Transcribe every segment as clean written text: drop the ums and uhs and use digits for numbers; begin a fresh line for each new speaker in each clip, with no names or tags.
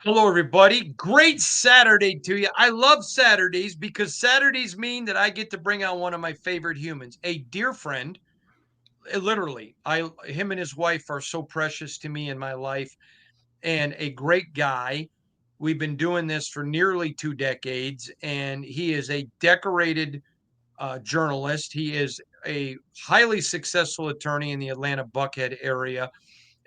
Hello, everybody. Great Saturday to you. I love Saturdays because Saturdays mean that I get to bring on one of my favorite humans, a dear friend. Literally, him and his wife are so precious to me in my life, and a great guy. We've been doing this for nearly 2 decades, and he is a decorated journalist. He is a highly successful attorney in the Atlanta Buckhead area,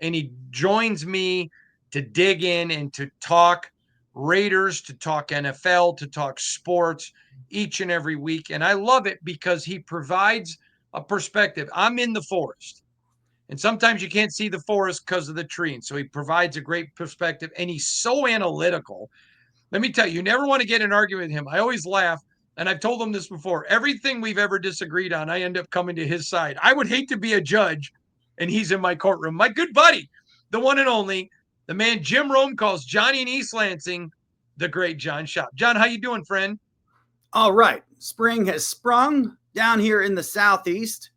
and he joins me to dig in and to talk Raiders, to talk NFL, to talk sports each and every week. And I love it because he provides a perspective. I'm in the forest, and sometimes you can't see the forest because of the tree. And so he provides a great perspective, and he's so analytical. Let me tell you, you never want to get in an argument with him. I always laugh. And I've told him this before. Everything we've ever disagreed on, I end up coming to his side. I would hate to be a judge and he's in my courtroom. My good buddy, the one and only, the man Jim Rome calls Johnny in East Lansing, the great John Shop. John, how you doing, friend?
All right. Spring has sprung down here in the Southeast.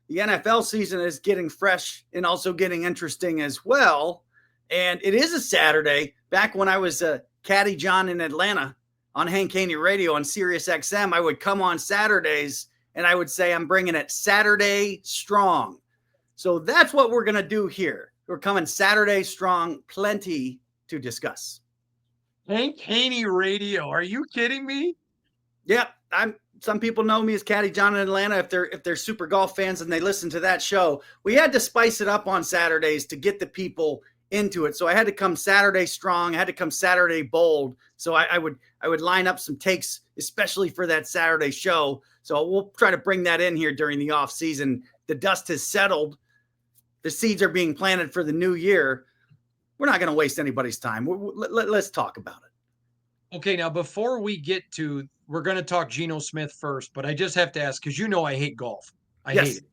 The NFL season is getting fresh and also getting interesting as well. And it is a Saturday. Back when I was Caddy John in Atlanta on Hank Haney Radio on Sirius XM, I would come on Saturdays and I would say, I'm bringing it Saturday strong. So that's what we're going to do here. We're coming Saturday strong, plenty to discuss.
Hank Haney Radio. Are you kidding me?
Yep. Some people know me as Caddy John in Atlanta if they're super golf fans and they listen to that show. We had to spice it up on Saturdays to get the people into it. So I had to come Saturday strong. I had to come Saturday bold. So I would line up some takes, especially for that Saturday show. So we'll try to bring that in here during the off season. The dust has settled. The seeds are being planted for the new year. We're not going to waste anybody's time. Let's talk about it.
Okay, now before we get to, we're going to talk Geno Smith first, but I just have to ask because I hate golf. I hate it.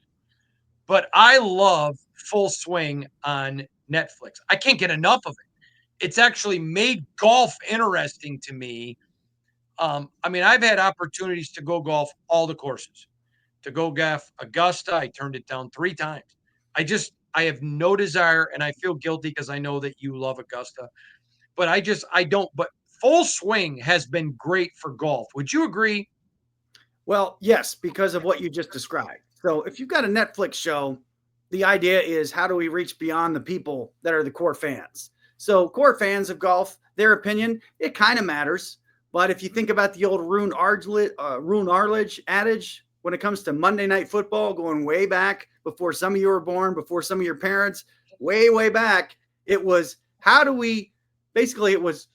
But I love Full Swing on Netflix. I can't get enough of it. It's actually made golf interesting to me. I've had opportunities to go golf all the courses. To go golf Augusta, I turned it down 3 times. I have no desire, and I feel guilty because I know that you love Augusta. But I don't. But Full Swing has been great for golf. Would you agree?
Well, yes, because of what you just described. So if you've got a Netflix show, the idea is how do we reach beyond the people that are the core fans? So core fans of golf, their opinion, it kind of matters. But if you think about the old Rune Arledge adage, when it comes to Monday Night Football, going way back before some of you were born, before some of your parents, way, way back, it was it was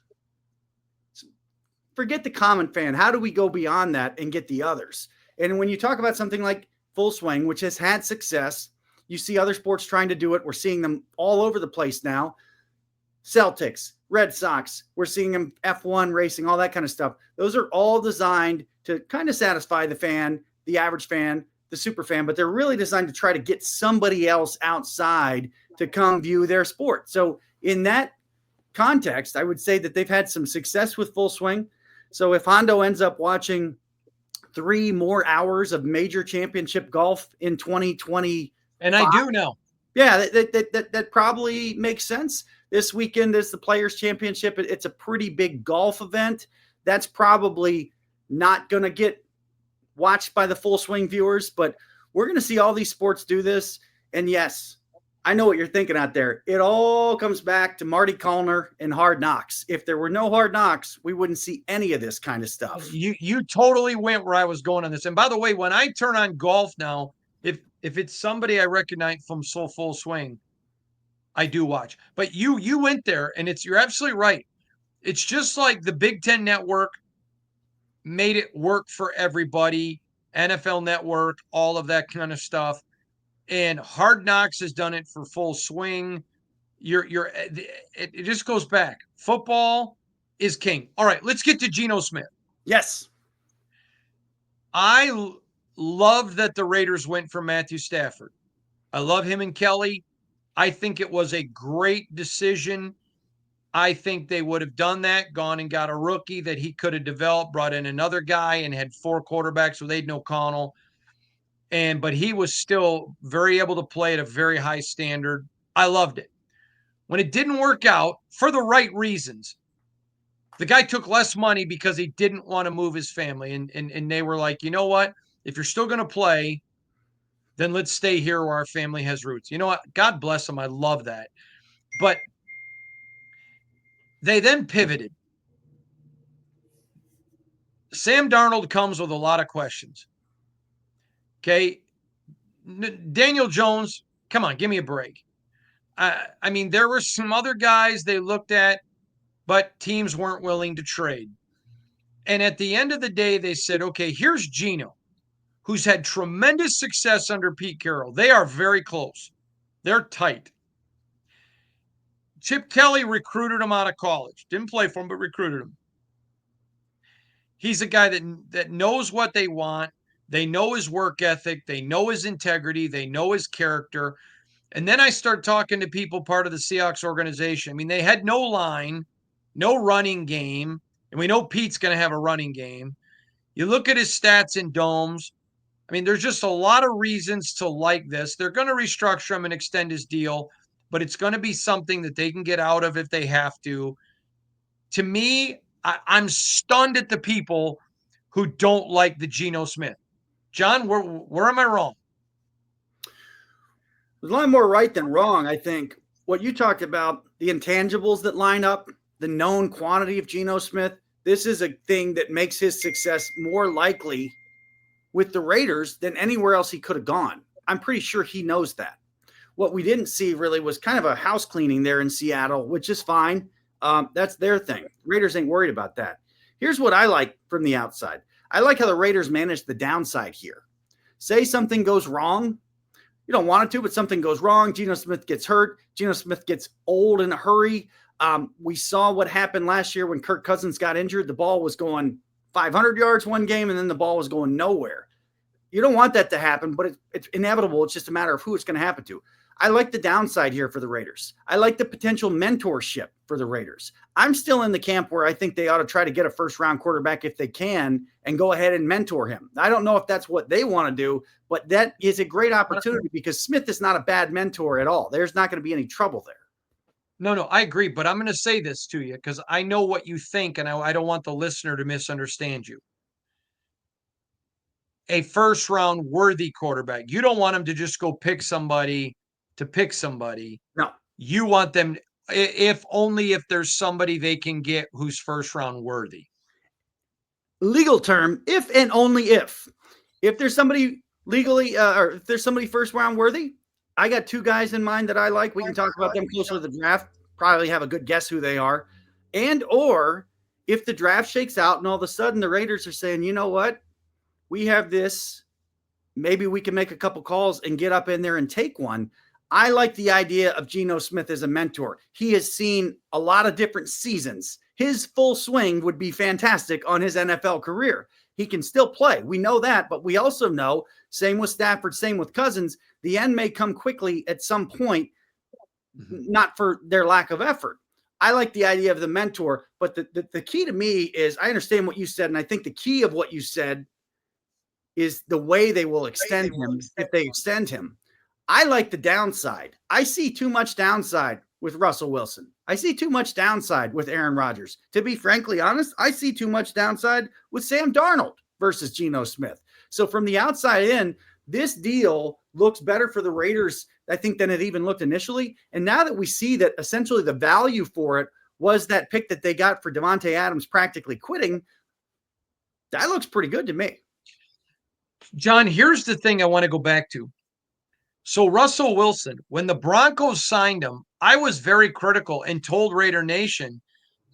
forget the common fan. How do we go beyond that and get the others? And when you talk about something like Full Swing, which has had success, you see other sports trying to do it. We're seeing them all over the place now. Celtics, Red Sox, we're seeing them F1 racing, all that kind of stuff. Those are all designed to kind of satisfy the fan, the average fan, the super fan, but they're really designed to try to get somebody else outside to come view their sport. So in that context, I would say that they've had some success with Full Swing. So if Hondo ends up watching 3 more hours of major championship golf in 2020,
and I do know,
yeah, that probably makes sense. This weekend is the Players Championship. It's a pretty big golf event. That's probably not going to get watched by the Full Swing viewers, but we're going to see all these sports do this. And yes, I know what you're thinking out there. It all comes back to Marty Callner and Hard Knocks. If there were no Hard Knocks, we wouldn't see any of this kind of stuff.
You totally went where I was going on this. And by the way, when I turn on golf now, if it's somebody I recognize from Full Swing, I do watch. But you went there, and you're absolutely right. It's just like the Big Ten Network made it work for everybody, NFL Network, all of that kind of stuff. And Hard Knocks has done it for Full Swing. It just goes back. Football is king. All right, let's get to Geno Smith.
Yes.
I love that the Raiders went for Matthew Stafford. I love him and Kelly. I think it was a great decision. I think they would have done that, gone and got a rookie that he could have developed, brought in another guy, and had 4 quarterbacks with Aiden O'Connell. But he was still very able to play at a very high standard. I loved it. When it didn't work out for the right reasons, The guy took less money because he didn't want to move his family. And they were like, you know what? If you're still going to play, then let's stay here where our family has roots. You know what? God bless him. I love that. But they then pivoted. Sam Darnold comes with a lot of questions. Okay. Daniel Jones, come on, give me a break. I mean, there were some other guys they looked at, but teams weren't willing to trade. And at the end of the day, they said, okay, here's Geno, who's had tremendous success under Pete Carroll. They are very close, they're tight. Chip Kelly recruited him out of college, didn't play for him, but recruited him. He's a guy that knows what they want. They know his work ethic. They know his integrity. They know his character. And then I start talking to people part of the Seahawks organization. I mean, they had no line, no running game. And we know Pete's going to have a running game. You look at his stats in domes. I mean, there's just a lot of reasons to like this. They're going to restructure him and extend his deal, but it's going to be something that they can get out of if they have to. To me, I'm stunned at the people who don't like the Geno Smith. John, where am I wrong?
There's a lot more right than wrong, I think. What you talked about, the intangibles that line up, the known quantity of Geno Smith, this is a thing that makes his success more likely with the Raiders than anywhere else he could have gone. I'm pretty sure he knows that. What we didn't see really was kind of a house cleaning there in Seattle, which is fine. That's their thing. Raiders ain't worried about that. Here's what I like from the outside. I like how the Raiders managed the downside here. Say something goes wrong. You don't want it to, but something goes wrong. Geno Smith gets hurt. Geno Smith gets old in a hurry. We saw what happened last year when Kirk Cousins got injured. The ball was going 500 yards one game, and then the ball was going nowhere. You don't want that to happen, but it's inevitable. It's just a matter of who it's going to happen to. I like the downside here for the Raiders. I like the potential mentorship for the Raiders. I'm still in the camp where I think they ought to try to get a first-round quarterback if they can and go ahead and mentor him. I don't know if that's what they want to do, but that is a great opportunity because Smith is not a bad mentor at all. There's not going to be any trouble there.
No, I agree, but I'm going to say this to you because I know what you think, and I don't want the listener to misunderstand you. A first-round worthy quarterback. You don't want him to just go pick somebody to pick somebody.
No.
You want them, if only if there's somebody they can get who's first-round worthy.
Legal term, if and only if. If there's somebody legally, or if there's somebody first-round worthy, I got two guys in mind that I like. We can talk about them closer to the draft. Probably have a good guess who they are. And or if the draft shakes out and all of a sudden the Raiders are saying, you know what? We have this. Maybe we can make a couple calls and get up in there and take one. I like the idea of Geno Smith as a mentor. He has seen a lot of different seasons. His full swing would be fantastic on his NFL career. He can still play. We know that, but we also know, same with Stafford, same with Cousins, the end may come quickly at some point, not for their lack of effort. I like the idea of the mentor, but the key to me is I understand what you said, and I think the key of what you said is the way they will extend him if they extend him. I like the downside. I see too much downside with Russell Wilson. I see too much downside with Aaron Rodgers. To be frankly honest, I see too much downside with Sam Darnold versus Geno Smith. So from the outside in, this deal looks better for the Raiders, I think, than it even looked initially. And now that we see that essentially the value for it was that pick that they got for Devontae Adams practically quitting, that looks pretty good to me.
John, here's the thing I want to go back to. So Russell Wilson, when the Broncos signed him, I was very critical and told Raider Nation,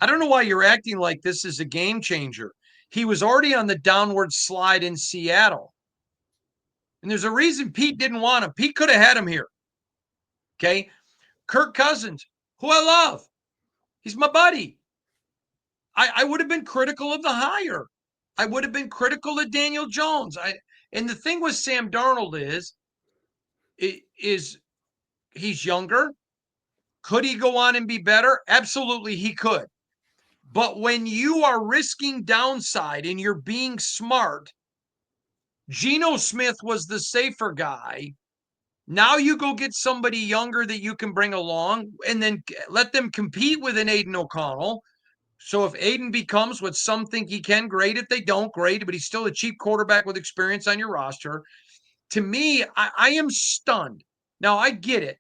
I don't know why you're acting like this is a game changer. He was already on the downward slide in Seattle. And there's a reason Pete didn't want him. Pete could have had him here. Okay. Kirk Cousins, who I love. He's my buddy. I would have been critical of the hire. I would have been critical of Daniel Jones. And the thing with Sam Darnold is he's younger. Could he go on and be better? Absolutely, he could. But when you are risking downside and you're being smart, Geno Smith was the safer guy. Now you go get somebody younger that you can bring along and then let them compete with an Aiden O'Connell. So if Aiden becomes what some think he can, great. If they don't, great. But he's still a cheap quarterback with experience on your roster. To me, I am stunned. Now, I get it.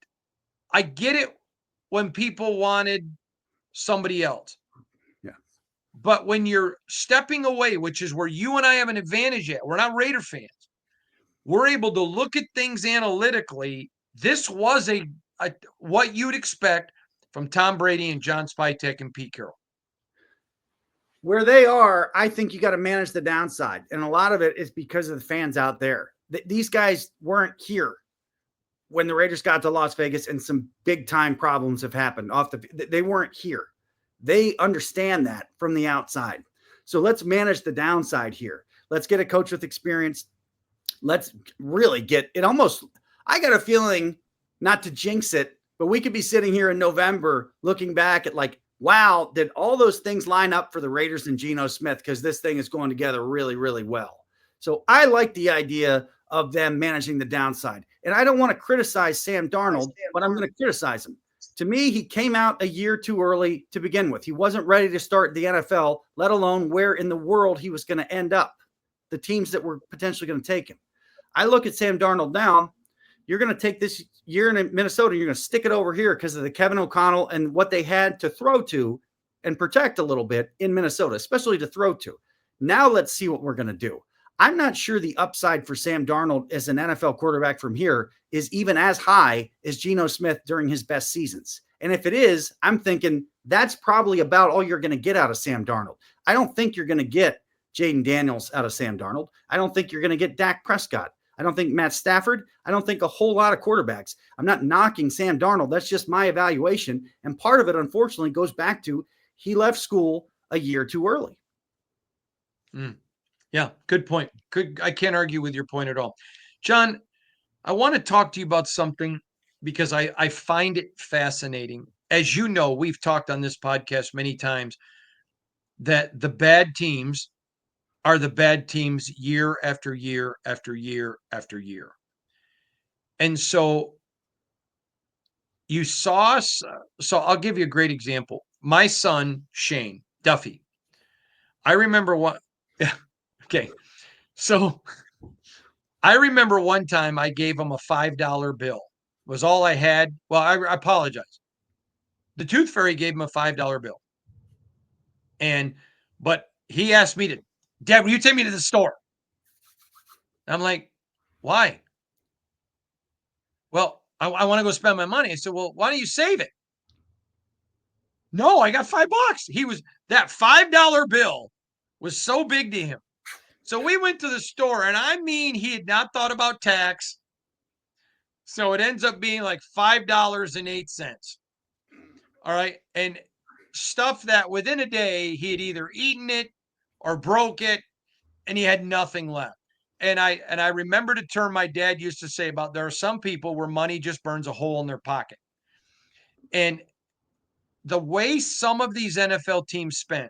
I get it when people wanted somebody else.
Yeah.
But when you're stepping away, which is where you and I have an advantage at, we're not Raider fans. We're able to look at things analytically. This was a what you'd expect from Tom Brady and John Spytek and Pete Carroll.
Where they are, I think you got to manage the downside. And a lot of it is because of the fans out there. These guys weren't here when the Raiders got to Las Vegas and some big time problems have happened they weren't here. They understand that from the outside. So let's manage the downside here. Let's get a coach with experience. Let's really get it almost. I got a feeling, not to jinx it, but we could be sitting here in November looking back at like, wow, did all those things line up for the Raiders and Geno Smith? Because this thing is going together really, really well. So I like the idea of them managing the downside. And I don't want to criticize Sam Darnold, but I'm going to criticize him. To me, he came out a year too early to begin with. He wasn't ready to start the NFL, let alone where in the world he was going to end up, the teams that were potentially going to take him. I look at Sam Darnold now. You're going to take this year in Minnesota, you're going to stick it over here because of the Kevin O'Connell and what they had to throw to and protect a little bit in Minnesota, especially to throw to. Now let's see what we're going to do. I'm not sure the upside for Sam Darnold as an NFL quarterback from here is even as high as Geno Smith during his best seasons. And if it is, I'm thinking that's probably about all you're going to get out of Sam Darnold. I don't think you're going to get Jaden Daniels out of Sam Darnold. I don't think you're going to get Dak Prescott. I don't think Matt Stafford. I don't think a whole lot of quarterbacks. I'm not knocking Sam Darnold. That's just my evaluation. And part of it, unfortunately, goes back to he left school a year too early.
Yeah, good point. I can't argue with your point at all. John, I want to talk to you about something because I find it fascinating. As you know, we've talked on this podcast many times that the bad teams are the bad teams year after year after year after year. And so you saw us. So I'll give you a great example. My son, Shane Duffy. I remember what. Okay. So I remember one time I gave him a $5 bill. It was all I had. Well, I apologize. The Tooth Fairy gave him a $5 bill. But he asked me to, Dad, will you take me to the store? I'm like, why? Well, I want to go spend my money. I said, well, why don't you save it? No, I got $5. That $5 bill was so big to him. So we went to the store, and I mean, he had not thought about tax. So it ends up being like $5.08. All right. And stuff that within a day he had either eaten it or broke it and he had nothing left. And I remembered a term my dad used to say about there are some people where money just burns a hole in their pocket. And the way some of these NFL teams spent,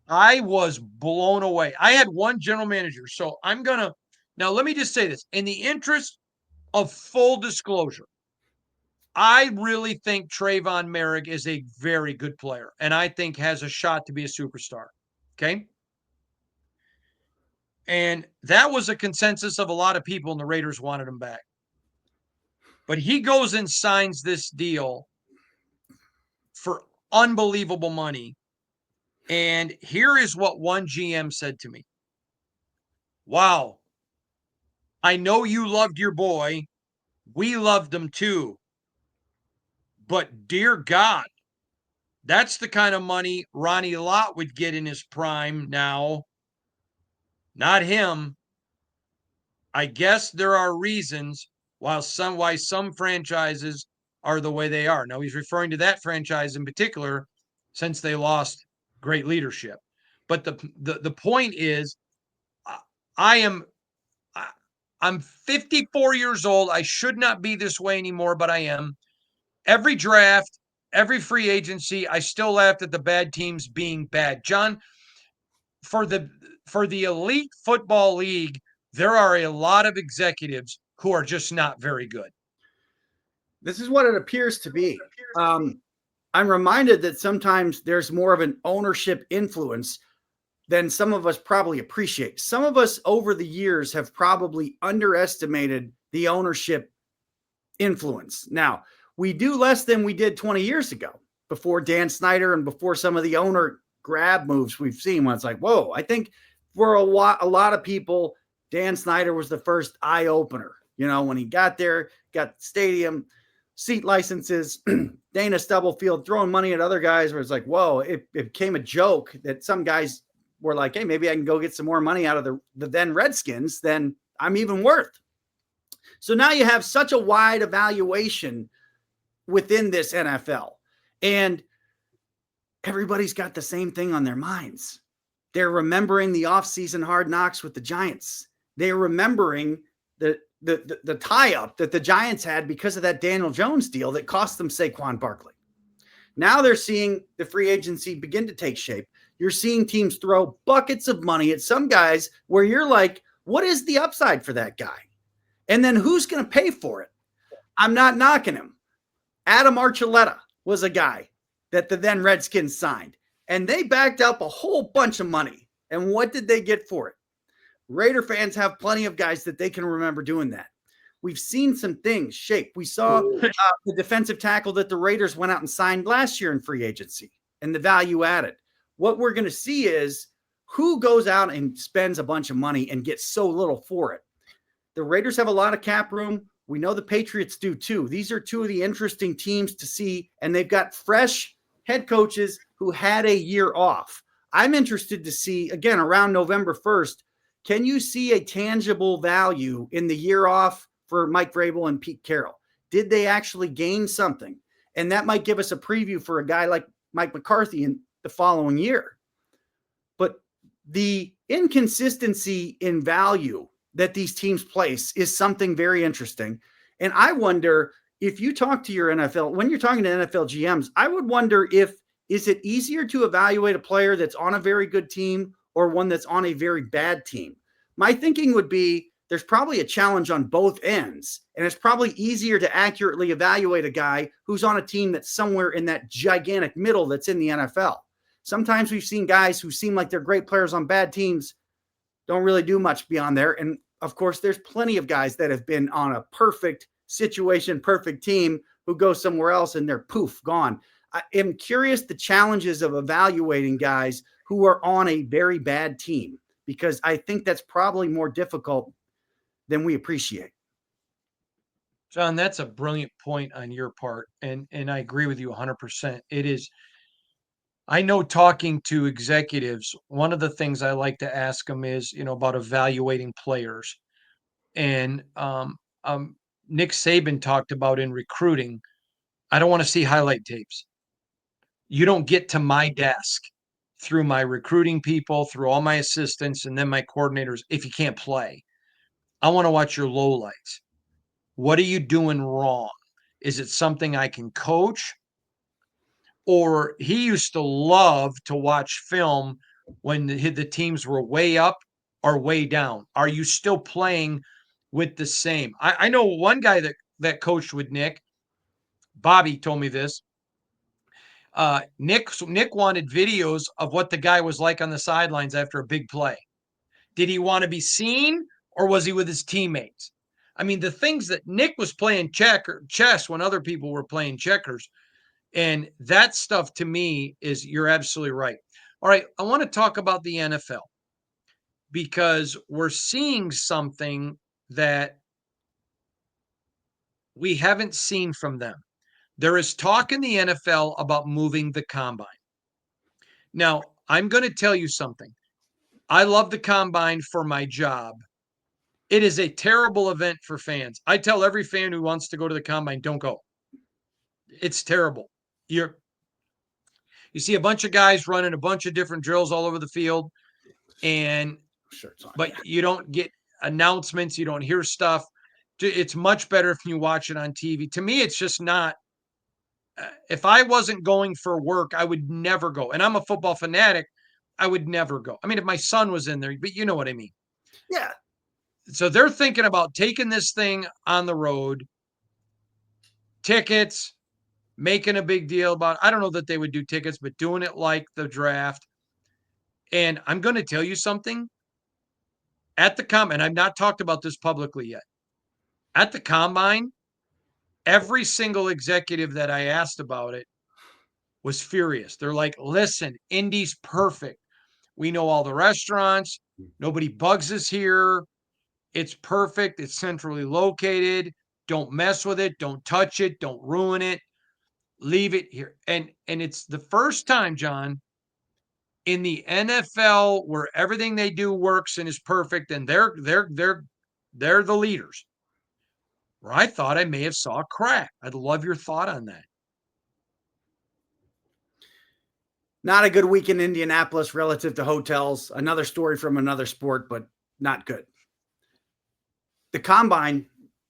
I was blown away. I had one general manager. So now let me just say this in the interest of full disclosure. I really think Trayvon Merrick is a very good player and I think has a shot to be a superstar. Okay. And that was a consensus of a lot of people, and the Raiders wanted him back. But he goes and signs this deal for unbelievable money. And here is what one GM said to me. Wow. I know you loved your boy. We loved him too. But dear God, that's the kind of money Ronnie Lott would get in his prime now. Not him. I guess there are reasons why some franchises are the way they are. Now he's referring to that franchise in particular since they lost great leadership. But the point is I am I'm 54 years old. I should not be this way anymore, but I am. Every draft, every free agency, I still laughed at the bad teams being bad. John, for the elite football league, there are a lot of executives who are just not very good.
This is what it appears to be. I'm reminded that sometimes there's more of an ownership influence than some of us probably appreciate. Some of us over the years have probably underestimated the ownership influence. Now, we do less than we did 20 years ago before Dan Snyder and before some of the owner grab moves we've seen when it's like, whoa, I think for a lot of people, Dan Snyder was the first eye opener. You know, when he got there, got stadium, seat licenses, Dana Stubblefield throwing money at other guys where it's like, whoa, it became a joke that some guys were like, hey, maybe I can go get some more money out of the then Redskins than I'm even worth. So now you have such a wide evaluation within this NFL. And everybody's got the same thing on their minds. They're remembering the offseason hard knocks with the Giants. They're remembering the tie-up that the Giants had because of that Daniel Jones deal that cost them Saquon Barkley. Now they're seeing the free agency begin to take shape. You're seeing teams throw buckets of money at some guys where you're like, what is the upside for that guy? And then who's going to pay for it? I'm not knocking him. Adam Archuleta was a guy that the then Redskins signed, and they backed up a whole bunch of money. And what did they get for it? Raider fans have plenty of guys that they can remember doing that. We've seen some things shape. We saw the defensive tackle that the Raiders went out and signed last year in free agency and the value added. What we're going to see is who goes out and spends a bunch of money and gets so little for it. The Raiders have a lot of cap room. We know the Patriots do too. These are two of the interesting teams to see, and they've got fresh head coaches who had a year off. I'm interested to see, again, around November 1st, can you see a tangible value in the year off for Mike Vrabel and Pete Carroll? Did they actually gain something? And that might give us a preview for a guy like Mike McCarthy in the following year. But the inconsistency in value that these teams place is something very interesting. And I wonder if you talk to your NFL, when you're talking to NFL GMs, I would wonder is it easier to evaluate a player that's on a very good team or one that's on a very bad team? My thinking would be there's probably a challenge on both ends, and it's probably easier to accurately evaluate a guy who's on a team that's somewhere in that gigantic middle that's in the NFL. Sometimes we've seen guys who seem like they're great players on bad teams don't really do much beyond there. And of course, there's plenty of guys that have been on a perfect situation, perfect team who go somewhere else and they're poof, gone. I am curious the challenges of evaluating guys who are on a very bad team, because I think that's probably more difficult than we appreciate.
John, that's a brilliant point on your part, and I agree with you 100%. It is. I know talking to executives, one of the things I like to ask them is, about evaluating players. And Nick Saban talked about in recruiting, I don't want to see highlight tapes. You don't get to my desk through my recruiting people, through all my assistants, and then my coordinators if you can't play. I want to watch your lowlights. What are you doing wrong? Is it something I can coach? Or he used to love to watch film when the teams were way up or way down. Are you still playing with the same? I know one guy that coached with Nick. Bobby told me this. Nick wanted videos of what the guy was like on the sidelines after a big play. Did he want to be seen, or was he with his teammates? I mean, the things that Nick was playing chess when other people were playing checkers. And that stuff to me is, you're absolutely right. All right, I want to talk about the NFL because we're seeing something that we haven't seen from them. There is talk in the NFL about moving the combine. Now, I'm going to tell you something. I love the combine for my job. It is a terrible event for fans. I tell every fan who wants to go to the combine, don't go. It's terrible. You see a bunch of guys running a bunch of different drills all over the field, and but you don't get announcements, you don't hear stuff. It's much better if you watch it on TV. To me, it's just not. If I wasn't going for work, I would never go. And I'm a football fanatic. I would never go. I mean, if my son was in there, but you know what I mean.
Yeah.
So they're thinking about taking this thing on the road, tickets, making a big deal about, I don't know that they would do tickets, but doing it like the draft. And I'm going to tell you something at the and I've not talked about this publicly yet. At the combine, every single executive that I asked about it was furious. They're like, listen, Indy's perfect. We know all the restaurants. Nobody bugs us here. It's perfect. It's centrally located. Don't mess with it. Don't touch it. Don't ruin it. Leave it here. And it's the first time, John, in the NFL where everything they do works and is perfect, and they're the leaders. Where I thought I may have saw a crack. I'd love your thought on that.
Not a good week in Indianapolis relative to hotels. Another story from another sport, but not good. The combine,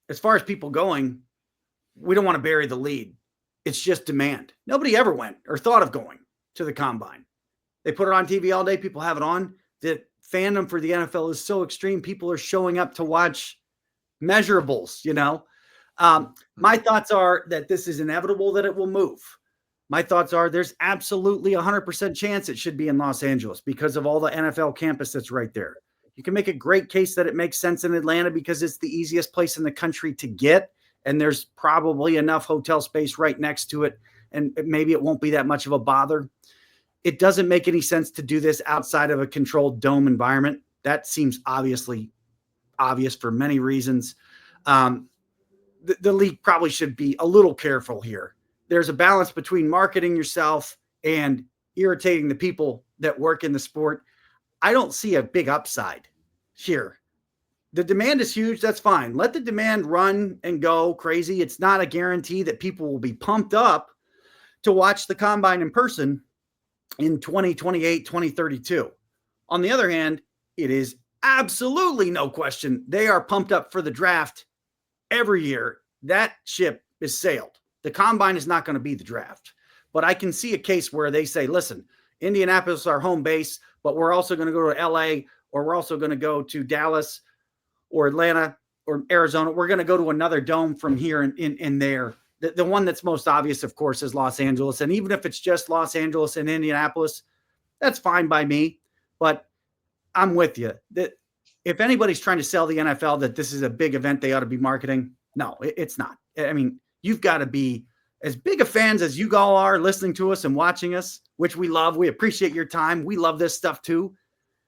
as far as people going, we don't want to bury the lead. It's just demand. Nobody ever went or thought of going to the combine. They put it on TV all day. People have it on. The fandom for the NFL is so extreme. People are showing up to watch measurables, you know. My thoughts are that this is inevitable that it will move. My thoughts are there's absolutely 100% chance it should be in Los Angeles because of all the NFL campus that's right there. You can make a great case that it makes sense in Atlanta because it's the easiest place in the country to get, and there's probably enough hotel space right next to it, and maybe it won't be that much of a bother. It doesn't make any sense to do this outside of a controlled dome environment. That seems obvious for many reasons. The league probably should be a little careful here. There's a balance between marketing yourself and irritating the people that work in the sport. I don't see a big upside here. The demand is huge. That's fine. Let the demand run and go crazy. It's not a guarantee that people will be pumped up to watch the combine in person in 2028, 2032. On the other hand, it is absolutely no question they are pumped up for the draft every year. That ship is sailed. The combine is not going to be the draft. But I can see a case where they say, listen, Indianapolis is our home base, but we're also going to go to LA, or we're also going to go to Dallas or Atlanta or Arizona. We're going to go to another dome from here and there. The one that's most obvious, of course, is Los Angeles. And even if it's just Los Angeles and Indianapolis, that's fine by me. But I'm with you. That if anybody's trying to sell the NFL that this is a big event they ought to be marketing, no, it's not. I mean, you've got to be as big of fans as you all are listening to us and watching us, which we love. We appreciate your time. We love this stuff too.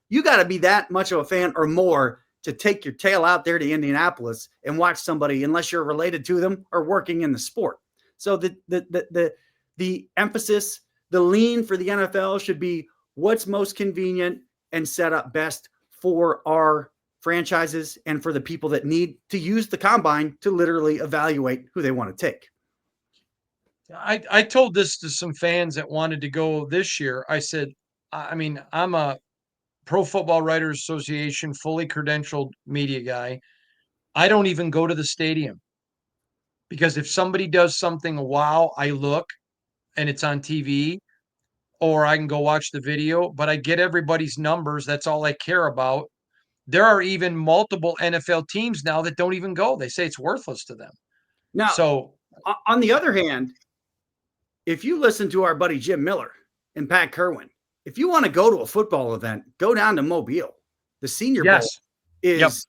You got to be that much of a fan or more to take your tail out there to Indianapolis and watch somebody, unless you're related to them or working in the sport. So the emphasis, the lean for the NFL should be what's most convenient and set up best for our franchises and for the people that need to use the combine to literally evaluate who they want to take.
I told this to some fans that wanted to go this year. I said, I mean, I'm a Pro Football Writers Association fully credentialed media guy. I don't even go to the stadium because if somebody does something, wow, I look and it's on TV, or I can go watch the video, but I get everybody's numbers. That's all I care about. There are even multiple NFL teams now that don't even go. They say it's worthless to them.
Now,
So,
on the other hand, if you listen to our buddy Jim Miller and Pat Kerwin, if you want to go to a football event, go down to Mobile. The Senior Bowl is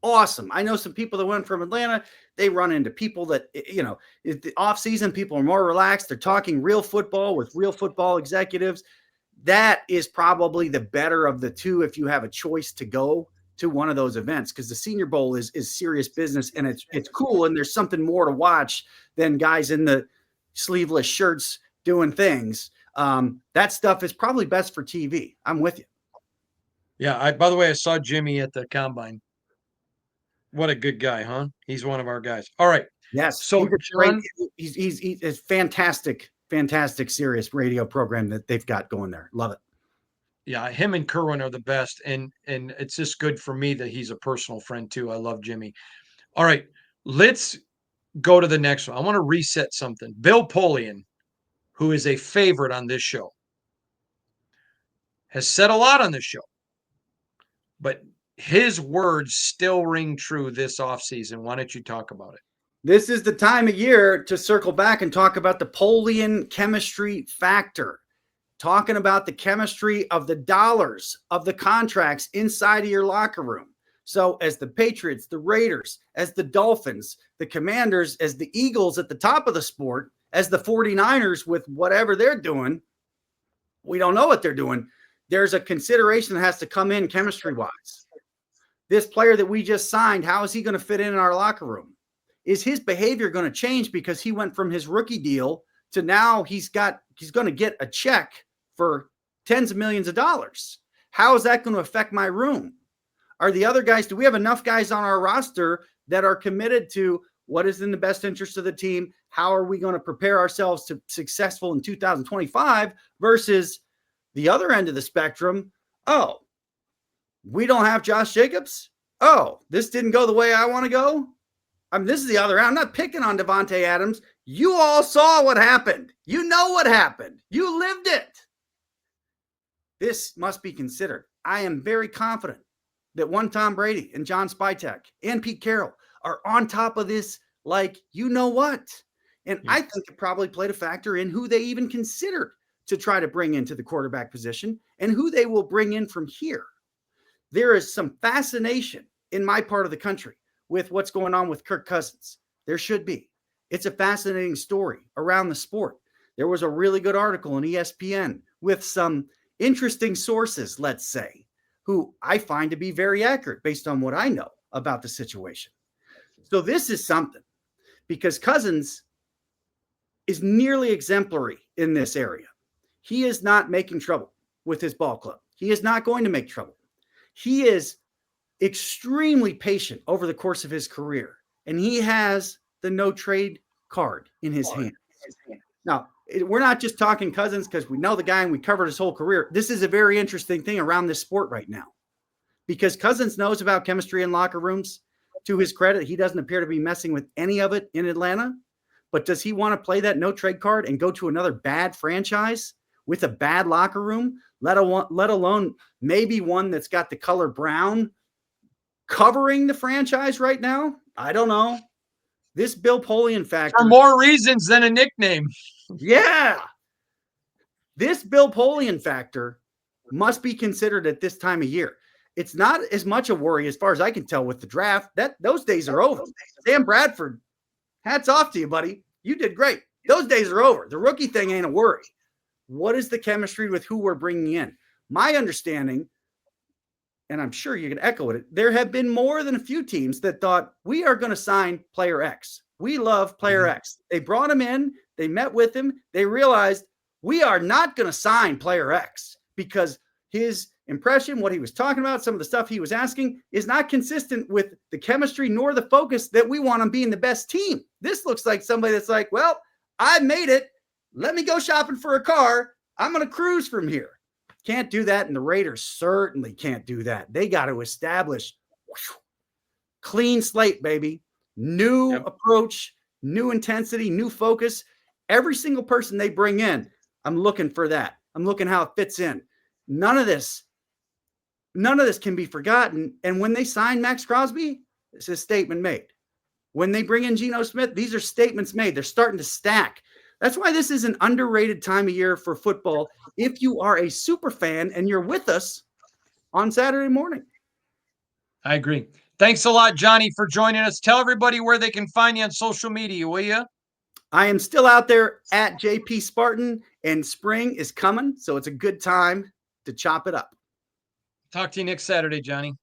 awesome. I know some people that went from Atlanta. They run into people that, you know, the off season, people are more relaxed. They're talking real football with real football executives. That is probably the better of the two if you have a choice to go to one of those events, because the Senior Bowl is serious business, and it's cool, and there's something more to watch than guys in the sleeveless shirts doing things. That stuff is probably best for TV. I'm with you.
Yeah. By the way, I saw Jimmy at the combine. What a good guy, huh? He's one of our guys. All right.
Yes,
So, John,
he's a fantastic serious radio program that they've got going there. Love it.
yeah, him and Kerwin are the best, and it's just good for me that he's a personal friend too. I love Jimmy. All right, let's go to the next one. I want to reset something. Bill Polian, who is a favorite on this show, has said a lot on this show, but his words still ring true this offseason. Why don't you talk about it?
This is the time of year to circle back and talk about the Polian chemistry factor. Talking about the chemistry of the dollars of the contracts inside of your locker room. So, as the Patriots, the Raiders, as the Dolphins, the Commanders, as the Eagles at the top of the sport, as the 49ers with whatever they're doing, we don't know what they're doing. There's a consideration that has to come in chemistry wise. This player that we just signed, how is he going to fit in our locker room? Is his behavior going to change because he went from his rookie deal to now he's going to get a check for tens of millions of dollars? How is that going to affect my room? Are the other guys, do we have enough guys on our roster that are committed to what is in the best interest of the team? How are we going to prepare ourselves to successful in 2025 versus the other end of the spectrum? Oh, we don't have Josh Jacobs. Oh, this didn't go the way I want to go. This is the other. I'm not picking on Devontae Adams. You all saw what happened. You know what happened. You lived it. This must be considered. I am very confident that one Tom Brady and John Spytek and Pete Carroll are on top of this like you know what. And I think it probably played a factor in who they even considered to try to bring into the quarterback position and who they will bring in from here. There is some fascination in my part of the country with what's going on with Kirk Cousins. There should be. It's a fascinating story around the sport. There was a really good article in ESPN with some interesting sources, let's say, who I find to be very accurate based on what I know about the situation. So this is something because Cousins is nearly exemplary in this area. He is not making trouble with his ball club. He is not going to make trouble. He is extremely patient over the course of his career, and he has the no trade card in his hand. Now, we're not just talking Cousins because we know the guy and we covered his whole career. This is a very interesting thing around this sport right now because Cousins knows about chemistry in locker rooms. To his credit, he doesn't appear to be messing with any of it in Atlanta. But does he want to play that no trade card and go to another bad franchise with a bad locker room, let alone maybe one that's got the color brown covering the franchise right now? I don't know. This Bill Polian factor.
For more reasons than a nickname.
Yeah. This Bill Polian factor must be considered at this time of year. It's not as much a worry as far as I can tell with the draft. Those days are over. Sam Bradford, hats off to you, buddy. You did great. Those days are over. The rookie thing ain't a worry. What is the chemistry with who we're bringing in? My understanding, and I'm sure you can echo it, there have been more than a few teams that thought we are going to sign player X. We love player X. They brought him in. They met with him. They realized we are not going to sign player X because his impression, what he was talking about, some of the stuff he was asking is not consistent with the chemistry nor the focus that we want on being the best team. This looks like somebody that's like, well, I made it. Let me go shopping for a car. I'm going to cruise from here. Can't do that. And the Raiders certainly can't do that. They got to establish clean slate, baby. New approach, new intensity, new focus. Every single person they bring in, I'm looking for that. I'm looking how it fits in. None of this can be forgotten. And when they sign Max Crosby, it's a statement made. When they bring in Geno Smith, these are statements made. They're starting to stack. That's why this is an underrated time of year for football. If you are a super fan and you're with us on Saturday morning.
I agree. Thanks a lot, Johnny, for joining us. Tell everybody where they can find you on social media, will you?
I am still out there at JP Spartan, and spring is coming, so it's a good time to chop it up.
Talk to you next Saturday, Johnny.